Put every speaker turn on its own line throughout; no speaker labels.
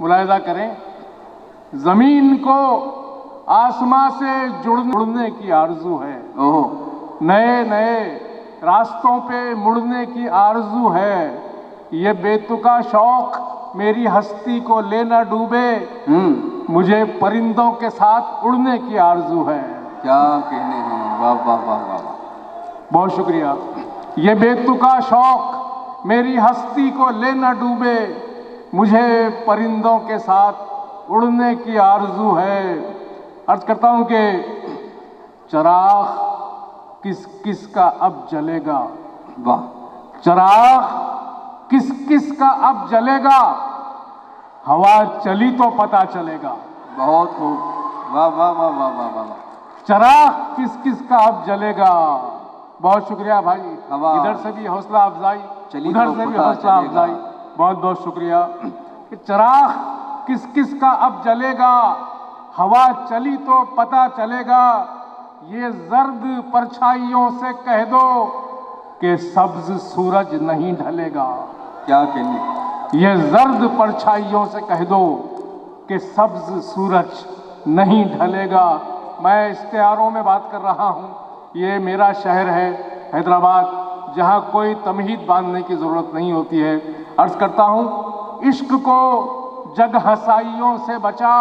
मुलाहिजा करें, जमीन को आसमां से जुड़ने की आरजू है, नए नए रास्तों पे मुड़ने की आरजू है। ये बेतुका शौक मेरी हस्ती को लेना डूबे, मुझे परिंदों के साथ उड़ने की आरजू है।
क्या कहने हैं, वाह वाह वाह वाह वाह,
बहुत शुक्रिया। ये बेतुका शौक मेरी हस्ती को लेना डूबे, मुझे परिंदों के साथ उड़ने की आरजू है। अर्ज करता हूं कि चिराग किस किस का अब जलेगा,
वाह,
चिराग किस किस का अब जलेगा, हवा चली तो पता चलेगा।
बहुत खूब, वाह वाह वाह वाह वाह वाह,
चिराग किस किस का अब जलेगा। बहुत शुक्रिया भाई,
हवा
इधर से भी हौसला अफजाई,
चली
उधर
तो
से भी
पता
हौसला
चलेगा।
अफजाई, बहुत बहुत शुक्रिया। कि चिराग किस किस का अब जलेगा, हवा चली तो पता चलेगा। ये जर्द परछाइयों से कह दो कि सब्ज सूरज नहीं ढलेगा।
क्या कहने,
ये जर्द परछाइयों से कह दो कि सब्ज सूरज नहीं ढलेगा। मैं इश्तिहारों में बात कर रहा हूँ, ये मेरा शहर है हैदराबाद, जहाँ कोई तमहीद बांधने की ज़रूरत नहीं होती है। अर्ज़ करता हूँ, इश्क को जग हसाइयों से बचा,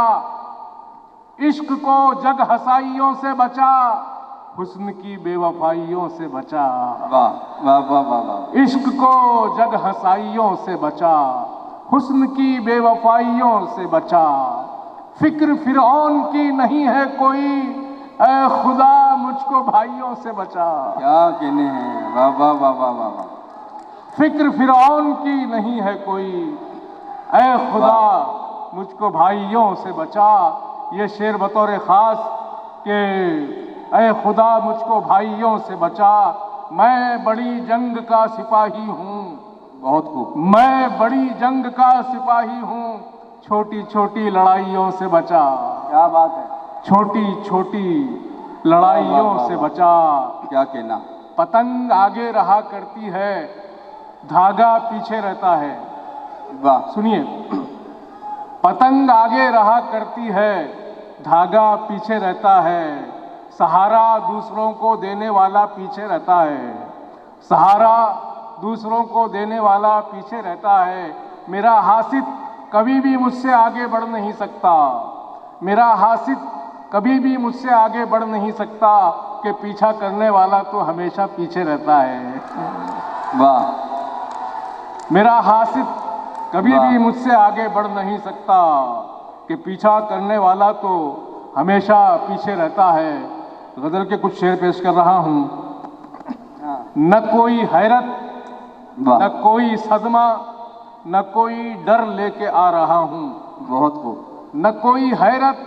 इश्क को जग हसाइयों से बचा, हुस्न की बेवफाइयों से बचा।
वाह वाह वाह वाह वाह,
इश्क को जग हसाइयों से बचा, हुस्न की बेवफाइयों से बचा। फिक्र फिरौन की नहीं है कोई, ऐ खुदा मुझको भाइयों से बचा।
क्या कहने हैं, वाह वाह वाह वाह वाह वाह,
फिक्र फिरौन की नहीं है कोई, ऐ खुदा मुझको भाइयों से बचा। ये शेर बतौर ख़ास कि ऐ खुदा मुझको भाइयों से बचा, मैं बड़ी जंग का सिपाही हूँ।
बहुत खूब,
मैं बड़ी जंग का सिपाही हूँ, छोटी छोटी लड़ाइयों से बचा।
क्या बात है,
छोटी छोटी लड़ाइयों से बचा।
क्या कहना,
पतंग आगे रहा करती है, धागा पीछे रहता है।
वाह,
सुनिए, पतंग आगे रहा करती है, धागा पीछे रहता है। सहारा दूसरों को देने वाला पीछे रहता है, सहारा दूसरों को देने वाला पीछे रहता है। मेरा हासिद कभी भी मुझसे आगे बढ़ नहीं सकता, मेरा हासिद कभी भी मुझसे आगे बढ़ नहीं सकता, कि पीछा करने वाला तो हमेशा पीछे रहता है।
वाह,
मेरा हासिद कभी भी मुझसे आगे बढ़ नहीं सकता, कि पीछा करने वाला तो हमेशा पीछे रहता है। गजल के कुछ शेर पेश कर रहा हूँ। न कोई हैरत, न कोई सदमा, न कोई डर लेके आ रहा हूँ।
बहुत खूब,
न कोई हैरत,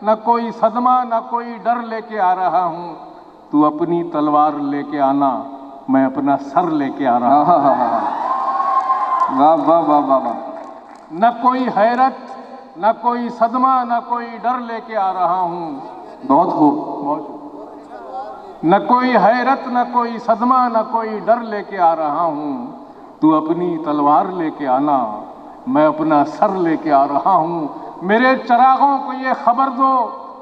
न कोई सदमा, न कोई डर लेके आ रहा हूँ। तू अपनी तलवार लेके आना, मैं अपना सर लेके आ रहा हूँ।
वाह वाह वाह वाह वाह,
न कोई हैरत, न कोई सदमा, न कोई डर लेके आ रहा हूँ।
बहुत खूब,
बहुत। न कोई हैरत, न कोई सदमा, न कोई डर लेके आ रहा हूँ। तू अपनी तलवार लेके आना, मैं अपना सर लेके आ रहा हूँ। मेरे चिरागों को ये खबर दो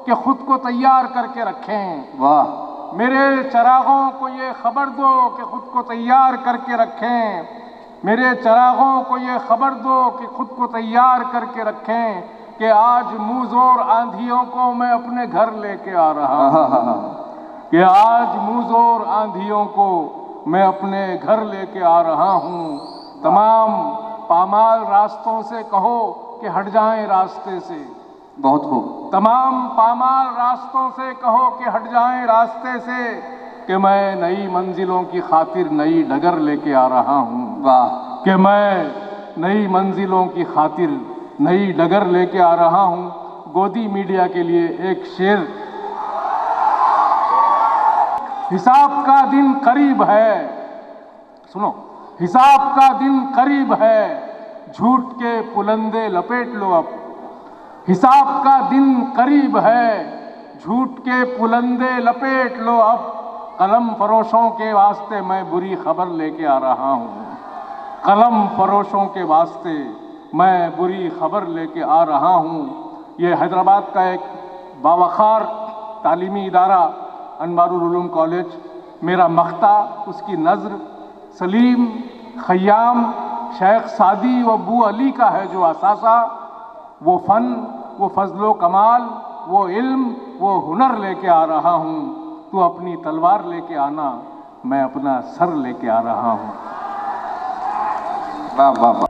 कि खुद को तैयार करके रखें।
वाह,
मेरे चिरागों को ये खबर दो कि खुद को तैयार करके रखें। मेरे चिरागों को ये खबर दो कि खुद को तैयार करके रखें, कि आज मुँहज़ोर आंधियों को मैं अपने घर लेके आ रहा हूँ। कि आज मुँहज़ोर आंधियों को मैं अपने घर लेके आ रहा हूँ। तमाम पामाल रास्तों से कहो कि हट जाएं रास्ते से।
बहुत खूब,
तमाम पामाल रास्तों से कहो कि हट जाएं रास्ते से, कि मैं नई मंजिलों की खातिर नई डगर लेके आ रहा हूँ।
वाह,
कि मैं नई मंजिलों की खातिर नई डगर लेके आ रहा हूँ। गोदी मीडिया के लिए एक शेर। हिसाब का दिन करीब है, सुनो, हिसाब का दिन करीब है, झूठ के पुलंदे लपेट लो अब। हिसाब का दिन करीब है, झूठ के पुलंदे लपेट लो अब। कलम फरोशों के वास्ते मैं बुरी खबर लेके आ रहा हूँ। कलम फरोशों के वास्ते मैं बुरी खबर लेके आ रहा हूँ। ये हैदराबाद का एक बावखार तालीमी इदारा अनवारुल उलूम कॉलेज, मेरा मख्ता, उसकी नज़र सलीम, खयाम, शेख सादी व बू अली का है जो असासा, वो फ़न, वो फजलो कमाल, वो इल्म, वो हुनर लेके आ रहा हूँ। तू अपनी तलवार लेके आना, मैं अपना सर लेके आ रहा हूँ।
वाह वाह वाह।